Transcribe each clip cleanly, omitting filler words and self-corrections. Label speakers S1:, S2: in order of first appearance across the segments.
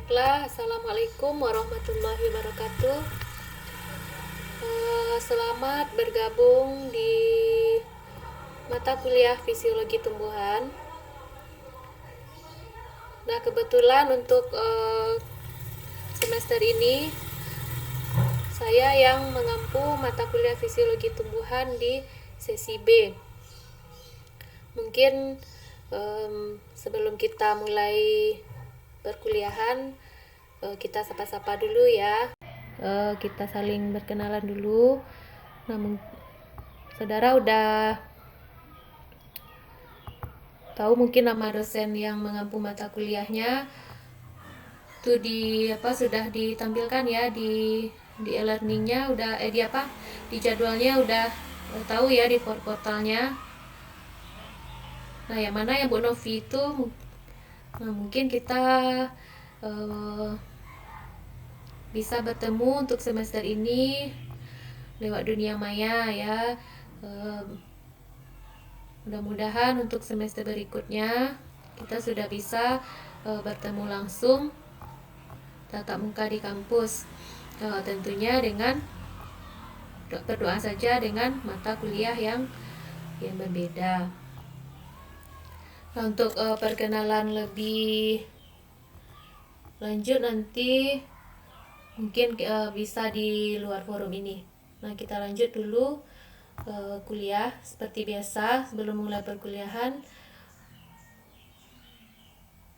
S1: Baiklah, Assalamualaikum warahmatullahi wabarakatuh. Selamat bergabung di mata kuliah Fisiologi Tumbuhan. Nah, kebetulan untuk semester ini saya yang mengampu mata kuliah Fisiologi Tumbuhan di sesi B. Mungkin sebelum kita mulai perkuliahan, kita sapa-sapa dulu ya. Kita saling berkenalan dulu. Nah, saudara udah tahu mungkin nama dosen yang mengampu mata kuliahnya. Itu sudah ditampilkan ya di e-learningnya, udah di jadwalnya udah tahu ya di portalnya. Nah, yang mana yang Bu Novi itu, nah mungkin kita bisa bertemu untuk semester ini lewat dunia maya ya. Mudah-mudahan untuk semester berikutnya kita sudah bisa bertemu langsung tatap muka di kampus, tentunya dengan berdoa saja dengan mata kuliah yang berbeda. Nah, untuk perkenalan lebih lanjut nanti mungkin bisa di luar forum ini. Nah, kita lanjut dulu kuliah seperti biasa sebelum mulai perkuliahan.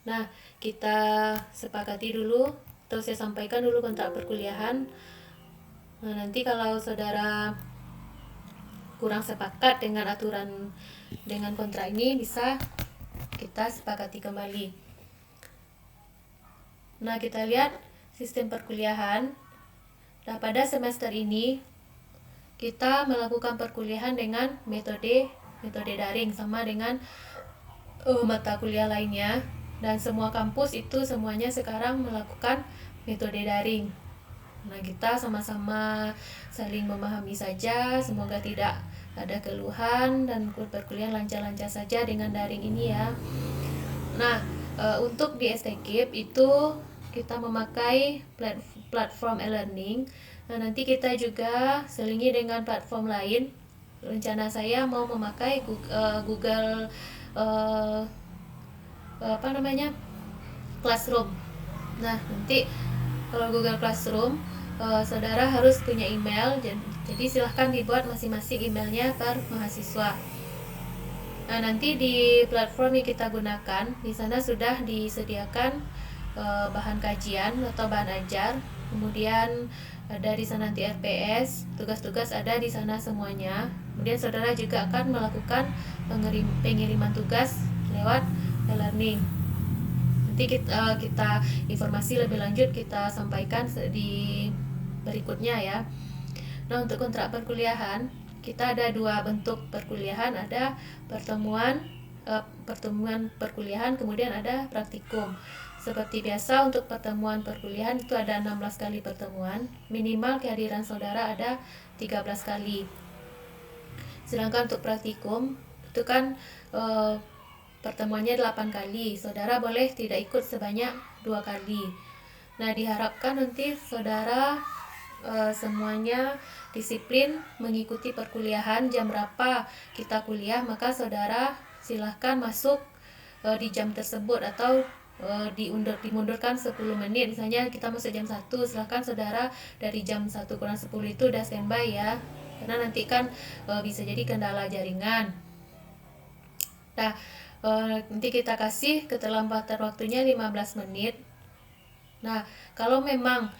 S1: Nah, kita sepakati dulu atau saya sampaikan dulu kontrak perkuliahan. Nah, nanti kalau saudara kurang sepakat dengan aturan dengan kontrak ini, bisa kita sepakati kembali. Nah, kita lihat sistem perkuliahan. Nah, pada semester ini kita melakukan perkuliahan dengan metode daring sama dengan mata kuliah lainnya, dan semua kampus itu semuanya sekarang melakukan metode daring. Nah, kita sama-sama saling memahami saja, semoga tidak ada keluhan dan perkuliahan lancar-lancar saja dengan daring ini ya. Nah, untuk di STKIP itu kita memakai platform e-learning. Nah, nanti kita juga selingi dengan platform lain. Rencana saya mau memakai Google Classroom. Nah, nanti kalau Google Classroom, saudara harus punya email, jadi silahkan dibuat masing-masing emailnya per mahasiswa. Nah, nanti di platform yang kita gunakan, di sana sudah disediakan bahan kajian atau bahan ajar, kemudian ada di sana nanti RPS, tugas-tugas ada di sana semuanya. Kemudian saudara juga akan melakukan pengiriman tugas lewat e-learning. Nanti kita informasi lebih lanjut kita sampaikan di berikutnya ya. Nah, untuk kontrak perkuliahan kita ada dua bentuk perkuliahan, ada pertemuan perkuliahan, kemudian ada praktikum. Seperti biasa untuk pertemuan perkuliahan itu ada 16 kali pertemuan, minimal kehadiran saudara ada 13 kali. Sedangkan untuk praktikum itu kan pertemuannya 8 kali, saudara boleh tidak ikut sebanyak 2 kali. Nah, diharapkan nanti saudara semuanya disiplin mengikuti perkuliahan. Jam berapa kita kuliah, maka saudara silahkan masuk di jam tersebut, atau dimundurkan 10 menit. Misalnya kita masuk jam 1, silahkan saudara dari jam 1 kurang 10 itu udah standby ya, karena nanti kan bisa jadi kendala jaringan. Nah, nanti kita kasih keterlambatan waktunya 15 menit. Nah, kalau memang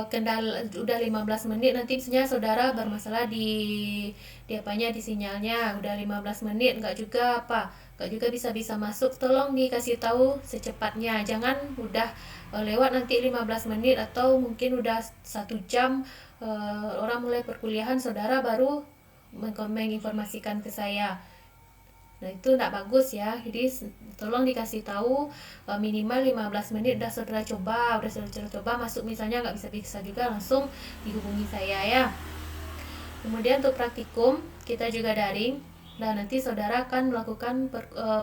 S1: kendala udah 15 menit, nanti misalnya saudara bermasalah di sinyalnya, udah 15 menit nggak juga bisa masuk, tolong dikasih tahu secepatnya. Jangan udah lewat nanti 15 menit atau mungkin udah 1 jam orang mulai perkuliahan, saudara baru menginformasikan ke saya. Nah, itu tidak bagus ya. Jadi tolong dikasih tahu minimal 15 menit udah saudara coba masuk, misalnya nggak bisa juga langsung dihubungi saya ya. Kemudian untuk praktikum kita juga daring. Nah, nanti saudara akan melakukan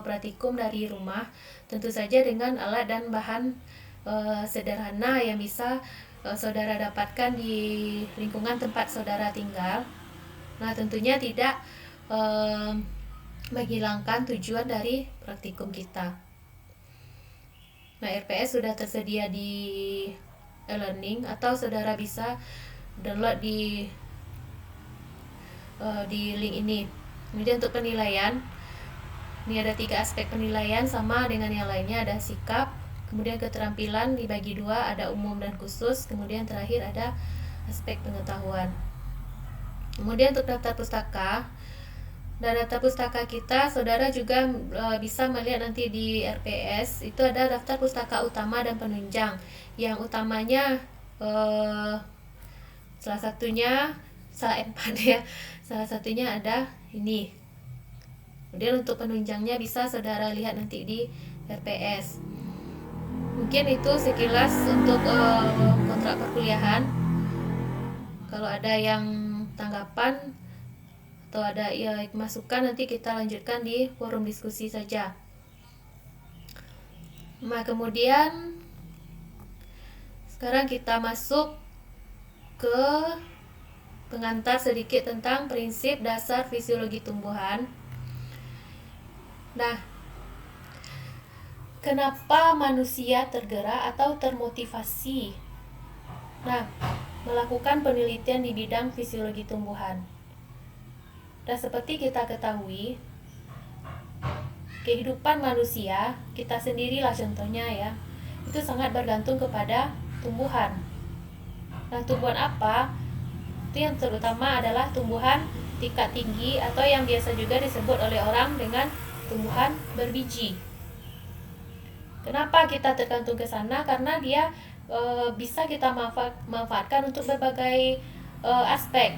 S1: praktikum dari rumah, tentu saja dengan alat dan bahan sederhana yang bisa saudara dapatkan di lingkungan tempat saudara tinggal. Nah, tentunya tidak menghilangkan tujuan dari praktikum kita. Nah, RPS sudah tersedia di e-learning atau saudara bisa download di link ini. Kemudian untuk penilaian, ini ada 3 aspek penilaian sama dengan yang lainnya, ada sikap, kemudian keterampilan dibagi 2, ada umum dan khusus, kemudian terakhir ada aspek pengetahuan. Kemudian untuk daftar pustaka, dan daftar pustaka kita saudara juga bisa melihat nanti di RPS, itu ada daftar pustaka utama dan penunjang. Yang utamanya salah satunya ada ini. Kemudian untuk penunjangnya bisa saudara lihat nanti di RPS. Mungkin itu sekilas untuk kontrak perkuliahan. Kalau ada yang tanggapan atau ada masukan, nanti kita lanjutkan di forum diskusi saja. Nah, kemudian sekarang kita masuk ke pengantar sedikit tentang prinsip dasar fisiologi tumbuhan. Nah, kenapa manusia tergerak atau termotivasi melakukan penelitian di bidang fisiologi tumbuhan? Dan seperti kita ketahui, kehidupan manusia, kita sendirilah contohnya ya, itu sangat bergantung kepada tumbuhan. Nah, tumbuhan apa? Itu yang terutama adalah tumbuhan tingkat tinggi atau yang biasa juga disebut oleh orang dengan tumbuhan berbiji. Kenapa kita tergantung ke sana? Karena dia bisa kita manfaatkan untuk berbagai aspek,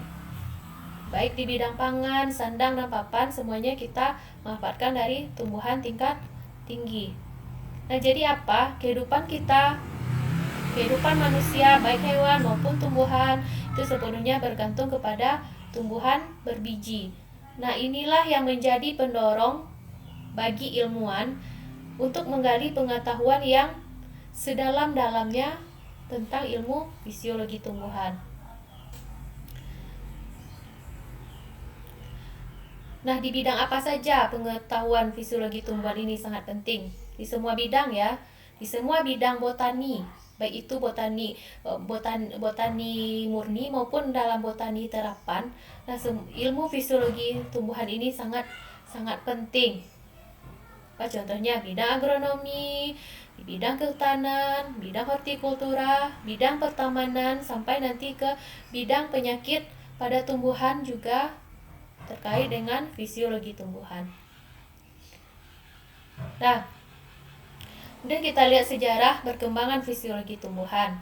S1: baik di bidang pangan, sandang, dan papan, semuanya kita manfaatkan dari tumbuhan tingkat tinggi. Nah, jadi apa? Kehidupan manusia, baik hewan maupun tumbuhan, itu sepenuhnya bergantung kepada tumbuhan berbiji. Nah, inilah yang menjadi pendorong bagi ilmuwan untuk menggali pengetahuan yang sedalam-dalamnya tentang ilmu fisiologi tumbuhan. Nah, di bidang apa saja pengetahuan fisiologi tumbuhan ini sangat penting? Di semua bidang ya, di semua bidang botani, baik itu botani murni maupun dalam botani terapan. Nah, ilmu fisiologi tumbuhan ini sangat penting. Contohnya bidang agronomi, di bidang kehutanan, bidang hortikultura, bidang pertamanan, sampai nanti ke bidang penyakit pada tumbuhan juga terkait dengan fisiologi tumbuhan. Nah, kemudian kita lihat sejarah perkembangan fisiologi tumbuhan.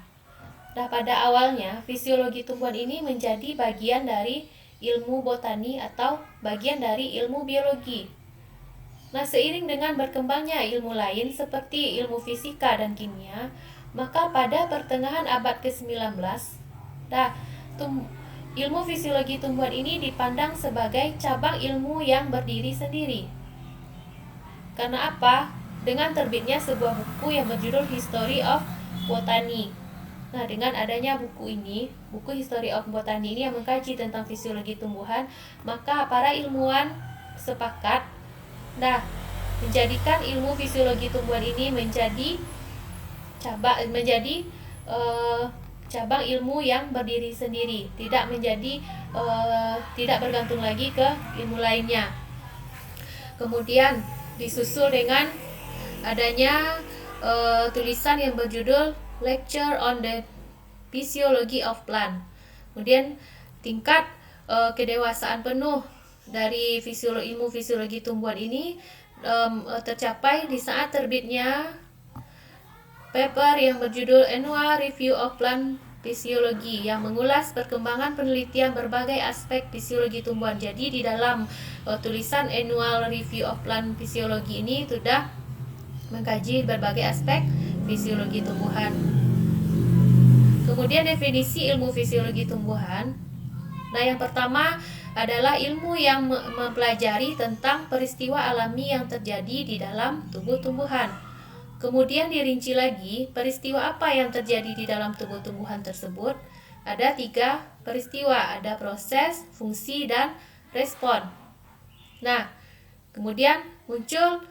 S1: Nah, pada awalnya fisiologi tumbuhan ini menjadi bagian dari ilmu botani atau bagian dari ilmu biologi. Nah, seiring dengan berkembangnya ilmu lain seperti ilmu fisika dan kimia, maka pada pertengahan abad ke-19, ilmu fisiologi tumbuhan ini dipandang sebagai cabang ilmu yang berdiri sendiri. Karena apa? Dengan terbitnya sebuah buku yang berjudul History of Botany. Nah, dengan adanya buku ini, buku History of Botany ini yang mengkaji tentang fisiologi tumbuhan, maka para ilmuwan sepakat menjadikan ilmu fisiologi tumbuhan ini menjadi cabang ilmu yang berdiri sendiri, tidak bergantung lagi ke ilmu lainnya. Kemudian disusul dengan adanya tulisan yang berjudul Lecture on the Physiology of Plant. Kemudian tingkat kedewasaan penuh dari ilmu fisiologi tumbuhan ini tercapai di saat terbitnya paper yang berjudul Annual Review of Plant Physiology yang mengulas perkembangan penelitian berbagai aspek fisiologi tumbuhan. Jadi di dalam tulisan Annual Review of Plant Physiology ini sudah mengkaji berbagai aspek fisiologi tumbuhan. Kemudian definisi ilmu fisiologi tumbuhan. Nah, yang pertama adalah ilmu yang mempelajari tentang peristiwa alami yang terjadi di dalam tubuh tumbuhan. Kemudian dirinci lagi, peristiwa apa yang terjadi di dalam tubuh tumbuhan tersebut. Ada 3 peristiwa, ada proses, fungsi, dan respon. Nah, kemudian muncul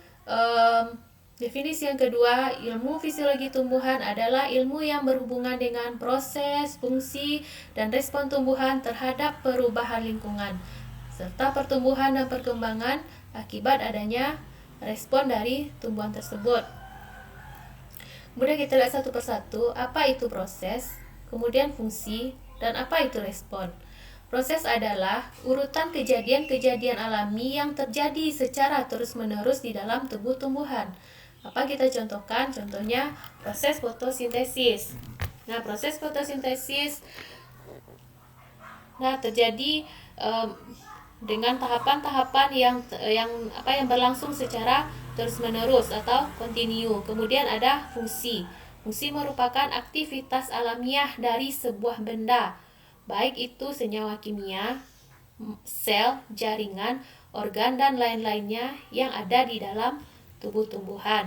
S1: definisi yang kedua, ilmu fisiologi tumbuhan adalah ilmu yang berhubungan dengan proses, fungsi, dan respon tumbuhan terhadap perubahan lingkungan, serta pertumbuhan dan perkembangan akibat adanya respon dari tumbuhan tersebut. Kemudian kita lihat satu persatu, apa itu proses, kemudian fungsi, dan apa itu respon. Proses adalah urutan kejadian-kejadian alami yang terjadi secara terus-menerus di dalam tubuh tumbuhan. Apa kita contohkan? Contohnya proses fotosintesis. Nah, proses fotosintesis terjadi dengan tahapan-tahapan yang berlangsung secara terus-menerus atau kontinu. Kemudian ada fungsi. Fungsi merupakan aktivitas alamiah dari sebuah benda, baik itu senyawa kimia, sel, jaringan, organ, dan lain-lainnya yang ada di dalam tubuh tumbuhan.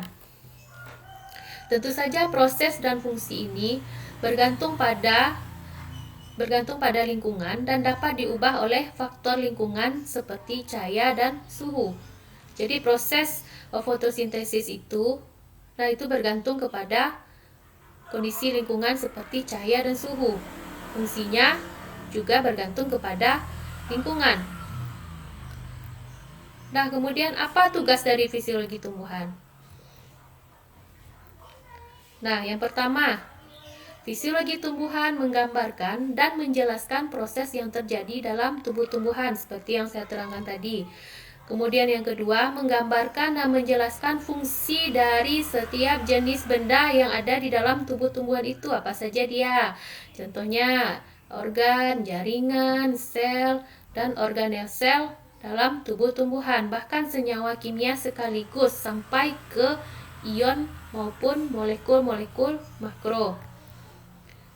S1: Tentu saja proses dan fungsi ini bergantung pada lingkungan dan dapat diubah oleh faktor lingkungan seperti cahaya dan suhu. Jadi proses fotosintesis itu bergantung kepada kondisi lingkungan seperti cahaya dan suhu. Fungsinya juga bergantung kepada lingkungan. Nah, kemudian apa tugas dari fisiologi tumbuhan? Nah, yang pertama, fisiologi tumbuhan menggambarkan dan menjelaskan proses yang terjadi dalam tubuh tumbuhan seperti yang saya terangkan tadi. Kemudian yang kedua, menggambarkan dan menjelaskan fungsi dari setiap jenis benda yang ada di dalam tubuh tumbuhan itu, apa saja dia. Contohnya organ, jaringan, sel, dan organel sel dalam tubuh tumbuhan, bahkan senyawa kimia sekaligus sampai ke ion maupun molekul-molekul makro.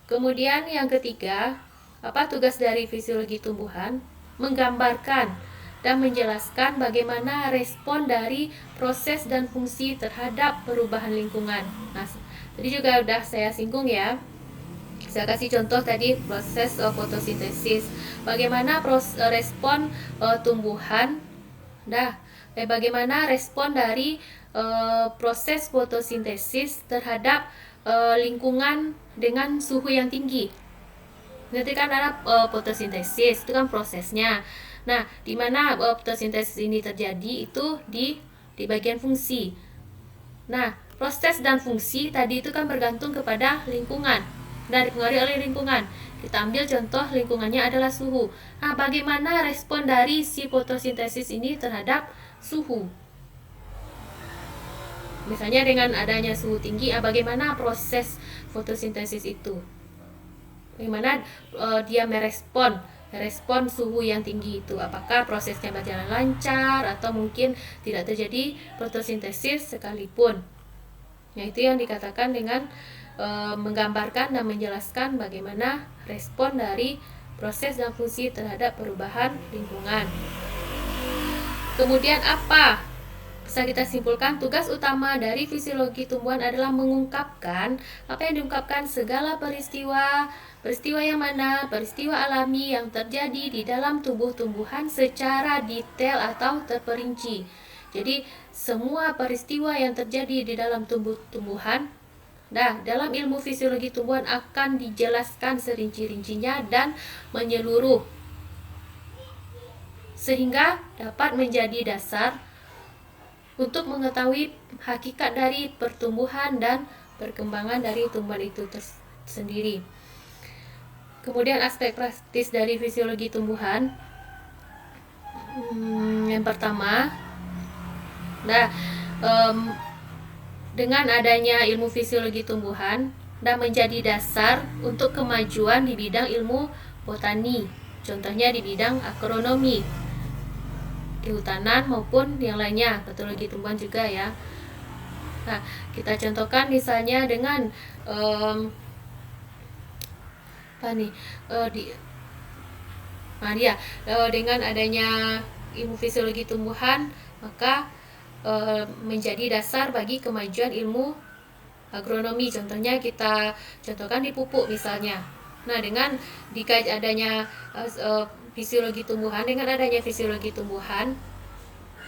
S1: Kemudian yang ketiga, apa tugas dari fisiologi tumbuhan? Menggambarkan dan menjelaskan bagaimana respon dari proses dan fungsi terhadap perubahan lingkungan. Nah, tadi juga sudah saya singgung ya. Saya kasih contoh tadi proses fotosintesis. Bagaimana respon tumbuhan? Bagaimana respon dari proses fotosintesis terhadap lingkungan dengan suhu yang tinggi. Nanti kan ada fotosintesis, itu kan prosesnya. Nah, di mana fotosintesis ini terjadi itu di bagian fungsi. Nah, proses dan fungsi tadi itu kan bergantung kepada lingkungan dan dipengaruhi oleh lingkungan. Kita ambil contoh lingkungannya adalah suhu. Nah, bagaimana respon dari si fotosintesis ini terhadap suhu? Misalnya dengan adanya suhu tinggi, bagaimana proses fotosintesis itu? Bagaimana dia merespon suhu yang tinggi itu, apakah prosesnya berjalan lancar atau mungkin tidak terjadi fotosintesis sekalipun. Nah, itu yang dikatakan dengan menggambarkan dan menjelaskan bagaimana respon dari proses dan fungsi terhadap perubahan lingkungan. Kemudian apa? Bisa kita simpulkan, tugas utama dari fisiologi tumbuhan adalah mengungkapkan apa yang diungkapkan segala peristiwa yang mana? Peristiwa alami yang terjadi di dalam tubuh tumbuhan secara detail atau terperinci. Jadi semua peristiwa yang terjadi di dalam tubuh tumbuhan, dalam ilmu fisiologi tumbuhan akan dijelaskan serinci-rincinya dan menyeluruh, sehingga dapat menjadi dasar untuk mengetahui hakikat dari pertumbuhan dan perkembangan dari tumbuhan itu sendiri. Kemudian aspek praktis dari fisiologi tumbuhan, yang pertama, dengan adanya ilmu fisiologi tumbuhan menjadi dasar untuk kemajuan di bidang ilmu botani, contohnya di bidang agronomi, kehutanan maupun yang lainnya, patologi tumbuhan juga ya. Nah, kita contohkan misalnya dengan dengan adanya ilmu fisiologi tumbuhan, maka menjadi dasar bagi kemajuan ilmu agronomi, contohnya kita contohkan di pupuk misalnya. Nah, dengan adanya fisiologi tumbuhan,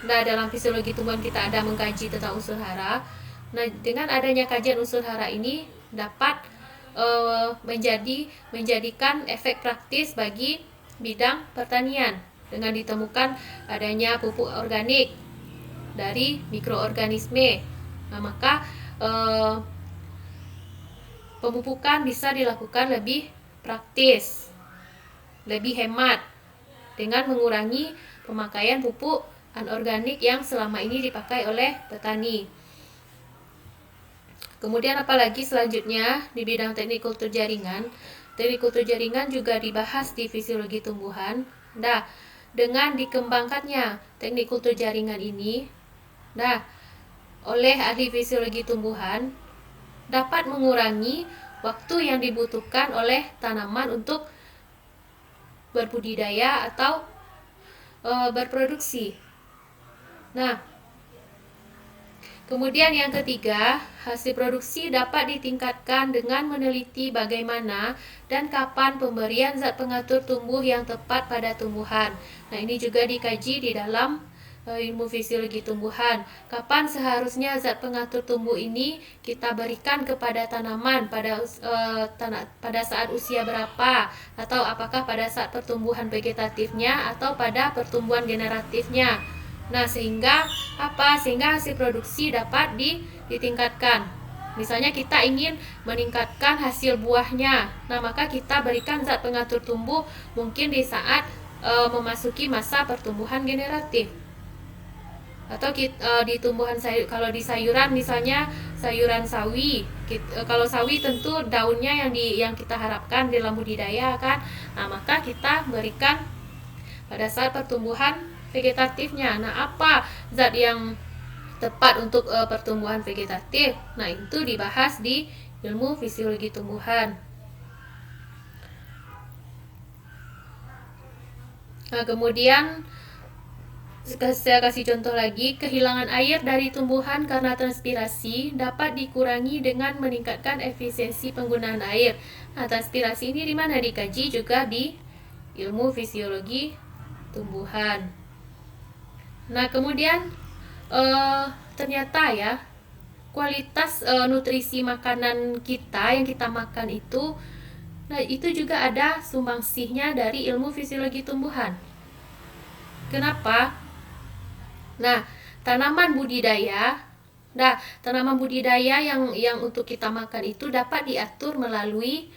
S1: nah dalam fisiologi tumbuhan kita ada mengkaji tentang unsur hara. Nah, dengan adanya kajian unsur hara ini dapat menjadikan efek praktis bagi bidang pertanian dengan ditemukan adanya pupuk organik dari mikroorganisme. Nah, maka pemupukan bisa dilakukan lebih praktis, lebih hemat dengan mengurangi pemakaian pupuk anorganik yang selama ini dipakai oleh petani. Kemudian apalagi selanjutnya di bidang teknik kultur jaringan. Teknik kultur jaringan juga dibahas di fisiologi tumbuhan. Nah, dengan dikembangkannya teknik kultur jaringan ini, oleh ahli fisiologi tumbuhan dapat mengurangi waktu yang dibutuhkan oleh tanaman untuk berbudidaya atau berproduksi. Nah, kemudian yang ketiga, hasil produksi dapat ditingkatkan dengan meneliti bagaimana dan kapan pemberian zat pengatur tumbuh yang tepat pada tumbuhan. Nah, ini juga dikaji di dalam ilmu fisiologi tumbuhan. Kapan seharusnya zat pengatur tumbuh ini kita berikan kepada tanaman, pada saat usia berapa, atau apakah pada saat pertumbuhan vegetatifnya atau pada pertumbuhan generatifnya. Nah, sehingga hasil produksi dapat ditingkatkan. Misalnya kita ingin meningkatkan hasil buahnya, nah maka kita berikan zat pengatur tumbuh mungkin di saat memasuki masa pertumbuhan generatif. Atau di tumbuhan sayur, kalau di sayuran misalnya sayuran sawi, kalau sawi tentu daunnya yang kita harapkan dalam budidaya kan. Nah, maka kita berikan pada saat pertumbuhan vegetatifnya. Nah, apa zat yang tepat untuk pertumbuhan vegetatif? Nah, itu dibahas di ilmu fisiologi tumbuhan. Nah, kemudian saya kasih contoh lagi, kehilangan air dari tumbuhan karena transpirasi dapat dikurangi dengan meningkatkan efisiensi penggunaan air. Nah, transpirasi ini di mana dikaji juga di ilmu fisiologi tumbuhan. Nah, kemudian ternyata ya kualitas nutrisi makanan kita yang kita makan itu, nah itu juga ada sumbangsihnya dari ilmu fisiologi tumbuhan. Kenapa? Nah, tanaman budidaya yang untuk kita makan itu dapat diatur melalui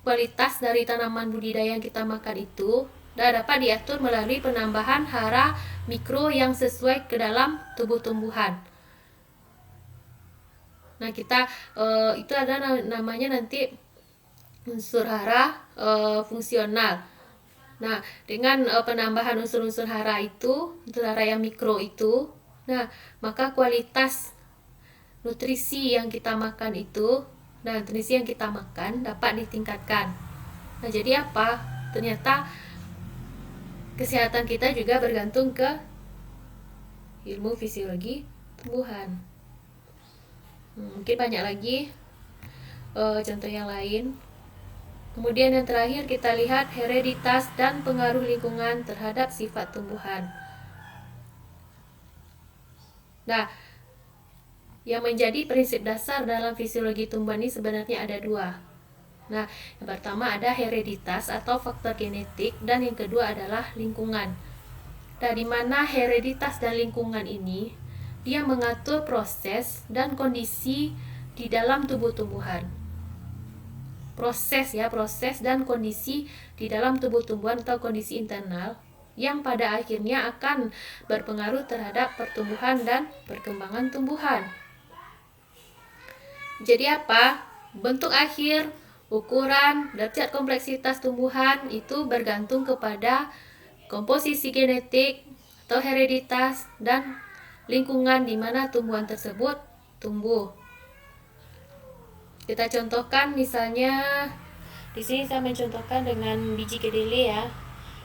S1: kualitas dari tanaman budidaya yang kita makan itu, dan dapat diatur melalui penambahan hara mikro yang sesuai ke dalam tubuh tumbuhan. Nah, kita itu ada namanya nanti unsur hara fungsional. Nah, dengan penambahan unsur-unsur hara itu, unsur hara yang mikro itu, nah, maka kualitas nutrisi yang kita makan itu, dan nutrisi yang kita makan dapat ditingkatkan. Nah, jadi apa? Ternyata kesehatan kita juga bergantung ke ilmu fisiologi tumbuhan. Mungkin banyak lagi contoh yang lain. Kemudian yang terakhir kita lihat hereditas dan pengaruh lingkungan terhadap sifat tumbuhan. Nah, yang menjadi prinsip dasar dalam fisiologi tumbuhan ini sebenarnya ada dua. Nah, yang pertama ada hereditas atau faktor genetik, dan yang kedua adalah lingkungan. Nah, di mana hereditas dan lingkungan ini dia mengatur proses dan kondisi di dalam tubuh tumbuhan. Proses dan kondisi di dalam tubuh tumbuhan atau kondisi internal yang pada akhirnya akan berpengaruh terhadap pertumbuhan dan perkembangan tumbuhan. Jadi apa? Bentuk akhir, ukuran, derajat kompleksitas tumbuhan itu bergantung kepada komposisi genetik atau hereditas dan lingkungan di mana tumbuhan tersebut tumbuh. Kita contohkan misalnya di sini saya mencontohkan dengan biji kedele ya.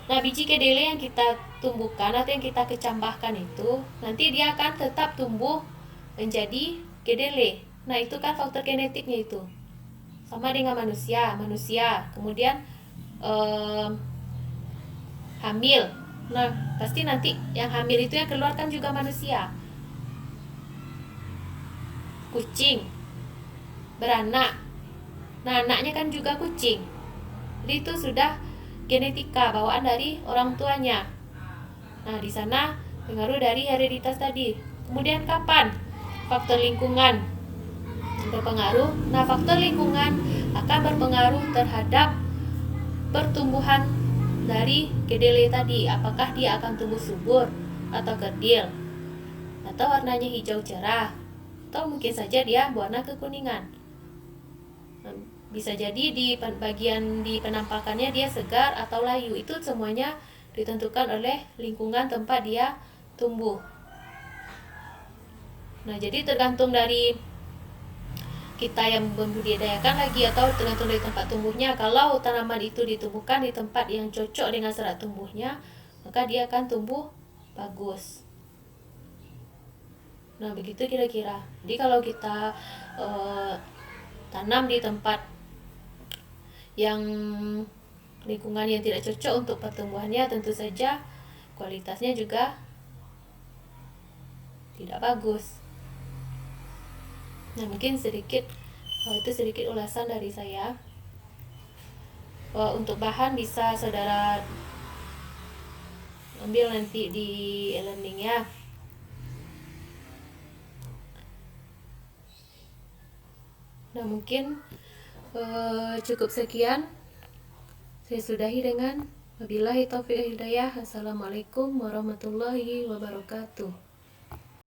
S1: Nah, biji kedele yang kita tumbuhkan atau yang kita kecambahkan itu nanti dia akan tetap tumbuh menjadi kedele. Nah, itu kan faktor genetiknya itu. Sama dengan manusia, kemudian hamil. Nah, pasti nanti yang hamil itu yang keluarkan juga manusia. Kucing beranak. Nah, anaknya kan juga kucing. Jadi itu sudah genetika bawaan dari orang tuanya. Nah, di sana pengaruh dari hereditas tadi. Kemudian kapan faktor lingkungan berpengaruh? Nah, faktor lingkungan akan berpengaruh terhadap pertumbuhan dari kedelai tadi. Apakah dia akan tumbuh subur atau kerdil, atau warnanya hijau cerah, atau mungkin saja dia warna kekuningan. Bisa jadi di bagian di penampakannya dia segar atau layu. Itu semuanya ditentukan oleh lingkungan tempat dia tumbuh. Nah, jadi tergantung dari kita yang membudidayakan lagi, atau tergantung dari tempat tumbuhnya. Kalau tanaman itu ditumbuhkan di tempat yang cocok dengan serat tumbuhnya, maka dia akan tumbuh bagus. Nah, begitu kira-kira. Jadi kalau kita tanam di tempat yang lingkungan yang tidak cocok untuk pertumbuhannya, tentu saja kualitasnya juga tidak bagus. Nah, mungkin sedikit itu sedikit ulasan dari saya. Untuk bahan bisa saudara ambil nanti di e-learning ya. Nah, mungkin cukup sekian. Saya sudahi dengan wabillahi taufiq hidayah. Assalamualaikum warahmatullahi wabarakatuh.